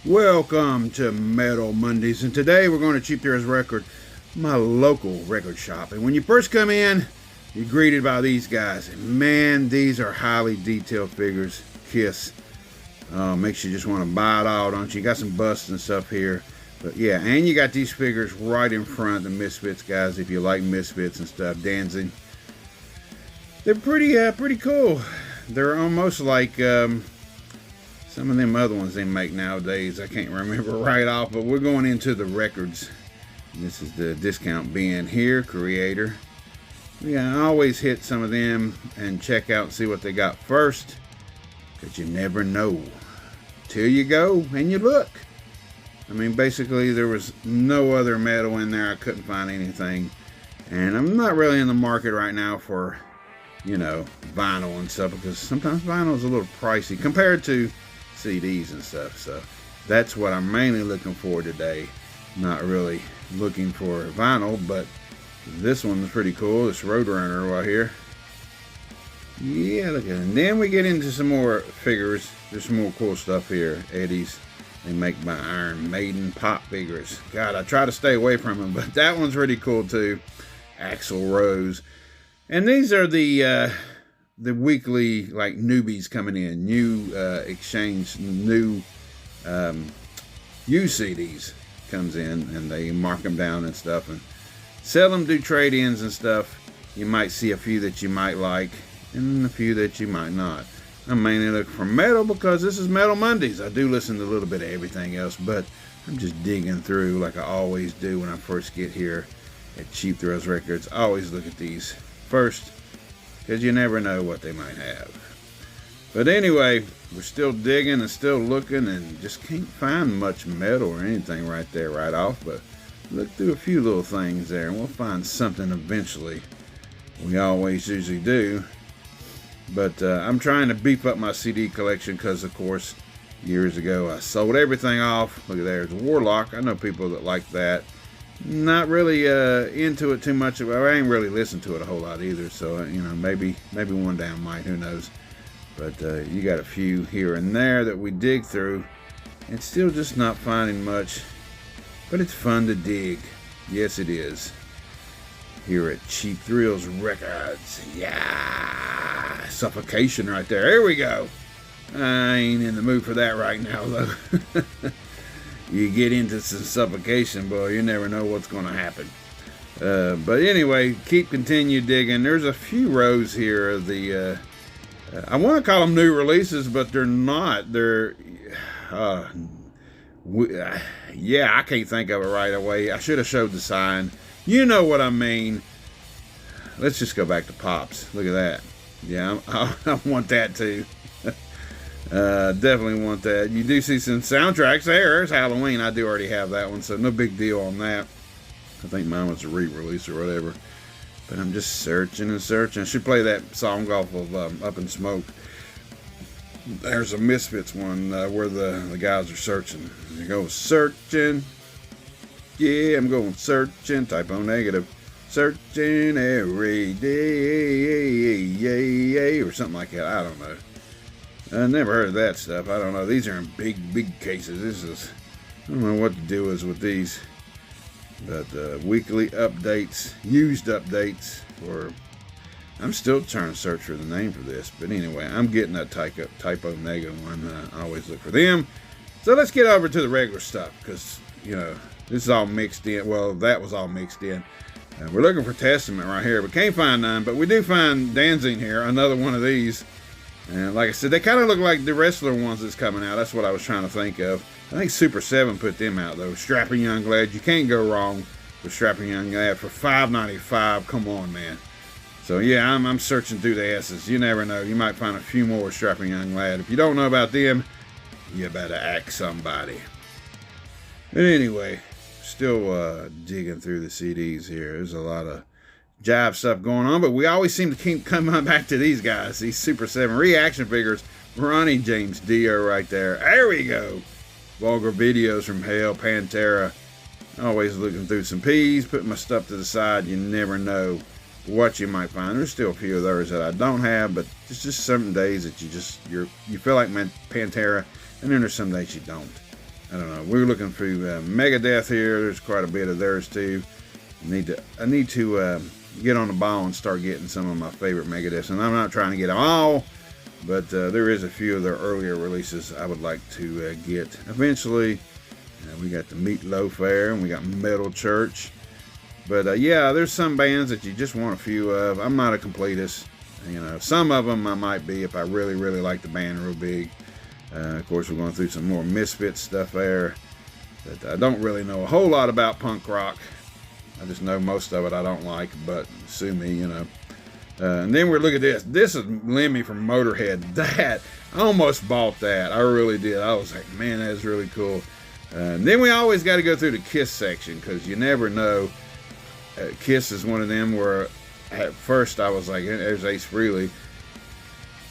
Welcome to Metal Mondays, and today we're going to Cheap Thrills Record, my local record shop. And when you first come in, you're greeted by these guys. And man, these are highly detailed figures. Kiss. Makes you just want to buy it all, don't you? You got some busts and stuff here. But yeah, and you got these figures right in front of the Misfits guys, if you like Misfits and stuff. Dancing. They're pretty cool. They're almost like some of them other ones they make nowadays. I can't remember right off, but we're going into the records. This is the discount bin here, Creator. Yeah, I always hit some of them and check out and see what they got first, because you never know till you go and you look. I mean, basically there was no other metal in there. I couldn't find anything, and I'm not really in the market right now for, you know, vinyl and stuff, because sometimes vinyl is a little pricey compared to CDs and stuff. So that's what I'm mainly looking for today. Not really looking for vinyl, but this one's pretty cool. This Roadrunner right here. Yeah, look at it. And then we get into some more figures. There's some more cool stuff here. Eddie's. They make my Iron Maiden pop figures. God, I try to stay away from them, but that one's really cool too. Axl Rose. And these are the weekly, like, newbies coming in, new exchange, new used CDs comes in, and they mark them down and stuff and sell them, do trade-ins and stuff. You might see a few that you might like and a few that you might not. I'm mainly looking for metal because this is Metal Mondays. I do listen to a little bit of everything else, but I'm just digging through like I always do when I first get here at Cheap Thrills Records. I always look at these first, because you never know what they might have. But anyway, we're still digging and still looking, and just can't find much metal or anything right there right off. But look through a few little things there, and we'll find something eventually. We always usually do. But I'm trying to beef up my CD collection because, of course, years ago I sold everything off. Look at there's Warlock. I know people that like that. Not really into it too much. I ain't really listened to it a whole lot either. So, you know, maybe one day I might. Who knows? But you got a few here and there that we dig through, and still just not finding much. But it's fun to dig. Yes, it is. Here at Cheap Thrills Records. Yeah, Suffocation right there. Here we go. I ain't in the mood for that right now, though. You get into some Suffocation, boy, you never know what's going to happen. But anyway, continue digging. There's a few rows here of the, I want to call them new releases, but they're not. They're, yeah, I can't think of it right away. I should have showed the sign. You know what I mean. Let's just go back to Pops. Look at that. Yeah, I want that too. Definitely want that. You do see some soundtracks there. There's Halloween. I do already have that one, so no big deal on that. I think mine was a re-release or whatever. But I'm just searching and searching. I should play that song off of Up in Smoke. There's a Misfits one where the guys are searching. They go searching. Yeah, I'm going searching. Typo negative. Searching every day. Or something like that. I don't know. I never heard of that stuff. I don't know. These are in big cases. I don't know what the deal is with these. But weekly updates, used updates for. I'm still trying to search for the name for this. But anyway, I'm getting that typo negative one. I always look for them. So let's get over to the regular stuff, because, you know, this is all mixed in. Well, that was all mixed in. We're looking for Testament right here, but can't find none. But we do find Danzig here, another one of these. And like I said, they kind of look like the wrestler ones that's coming out. That's what I was trying to think of. I think Super 7 put them out, though. Strapping Young Lad. You can't go wrong with Strapping Young Lad for $5.95. Come on, man. So, yeah, I'm searching through the S's. You never know. You might find a few more Strapping Young Lad. If you don't know about them, you better ask somebody. But anyway, still digging through the CDs here. There's a lot of jive stuff going on, but we always seem to keep coming back to these guys, these Super 7 reaction figures. Ronnie James Dio right there. There we go. Vulgar Videos from Hell, Pantera. Always looking through some P's, putting my stuff to the side. You never know what you might find. There's still a few of those that I don't have, but it's just certain days that you feel like Pantera, and then there's some days you don't. I don't know. We're looking through Megadeth here. There's quite a bit of theirs too. I need to get on the ball and start getting some of my favorite Megadeths. And I'm not trying to get them all, but there is a few of their earlier releases I would like to get eventually. We got the Meatloaf there, and we got Metal Church. But yeah, there's some bands that you just want a few of. I'm not a completist. You know, some of them I might be if I really, really like the band real big. Of course, we're going through some more Misfits stuff there. But I don't really know a whole lot about punk rock. I just know most of it I don't like, but sue me, you know. And then we're looking at this. This is Lemmy from Motorhead. That, I almost bought that. I really did. I was like, man, that's really cool. And then we always got to go through the Kiss section because you never know. Kiss is one of them where at first I was like, there's Ace Frehley.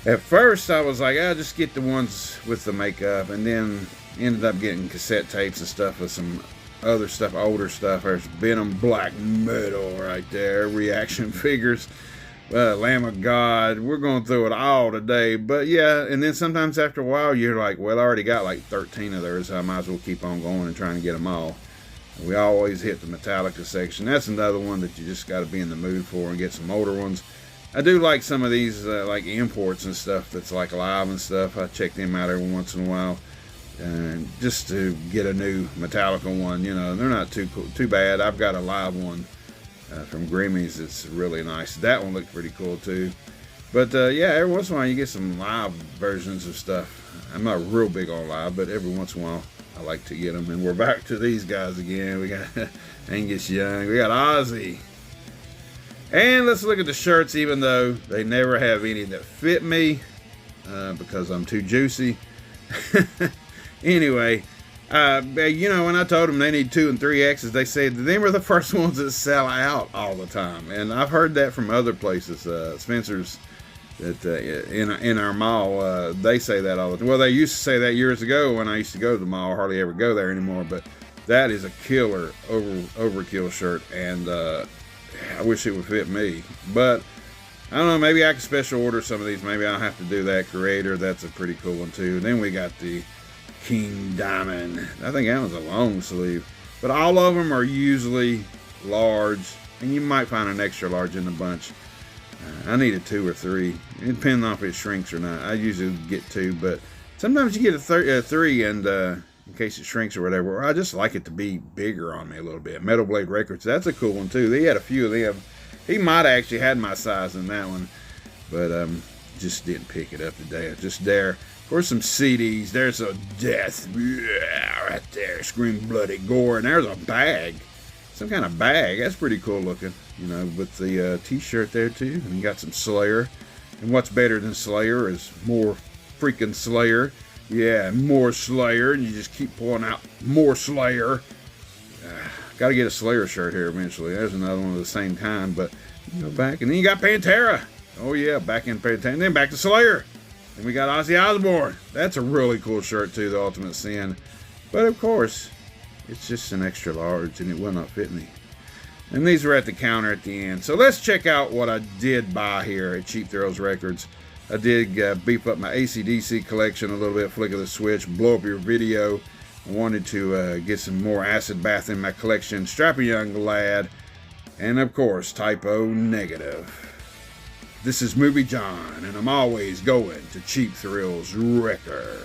At first I was like, I'll just get the ones with the makeup, and then ended up getting cassette tapes and stuff with some other stuff, older stuff. There's Venom Black Metal right there, reaction figures, Lamb of God. We're going through it all today. But yeah, and then sometimes after a while you're like, well, I already got like 13 of theirs, so I might as well keep on going and trying to get them all. We always hit the Metallica section. That's another one that you just got to be in the mood for and get some older ones. I do like some of these like imports and stuff that's like live and stuff. I check them out every once in a while, just to get a new Metallica one. You know, they're not too bad. I've got a live one from Grimmy's. It's really nice. That one looked pretty cool too. But yeah, every once in a while you get some live versions of stuff. I'm not real big on live, but every once in a while I like to get them. And we're back to these guys again. We got Angus Young. We got Ozzy. And let's look at the shirts, even though they never have any that fit me because I'm too juicy. Anyway, you know, when I told them they need 2 and 3Xs, they said they were the first ones that sell out all the time. And I've heard that from other places, Spencer's, that in our mall, they say that all the time. Well, they used to say that years ago when I used to go to the mall. I hardly ever go there anymore. But that is a killer overkill shirt, and I wish it would fit me. But I don't know, maybe I can special order some of these. Maybe I'll have to do that. Creator, that's a pretty cool one too. Then we got the King Diamond. I think that one's a long sleeve. But all of them are usually large, and you might find an extra large in the bunch. I need a 2 or 3. It depends on if it shrinks or not. I usually get 2, but sometimes you get a 3 and in case it shrinks or whatever. Or I just like it to be bigger on me a little bit. Metal Blade Records, that's a cool one too. They had a few of them. He might have actually had my size in that one, but just didn't pick it up today. Just there. For some CDs, there's a Death, yeah, right there, Scream Bloody Gore, and there's a bag. Some kind of bag. That's pretty cool looking, you know, with the t-shirt there too. And you got some Slayer. And what's better than Slayer is more freaking Slayer. Yeah, more Slayer. And you just keep pulling out more Slayer. Got to get a Slayer shirt here eventually. There's another one of the same kind. But you go back. And then you got Pantera. Oh yeah, back in Pantera. And then back to Slayer. And we got Ozzy Osbourne. That's a really cool shirt too, the Ultimate Sin. But of course, it's just an extra large and it will not fit me. And these are at the counter at the end. So let's check out what I did buy here at Cheap Thrills Records. I did beef up my AC/DC collection a little bit, flick of the switch, blow up your video. I wanted to get some more Acid Bath in my collection. Strap a Young Lad. And of course, Typo Negative. This is Movie John, and I'm always going to Cheap Thrills Records.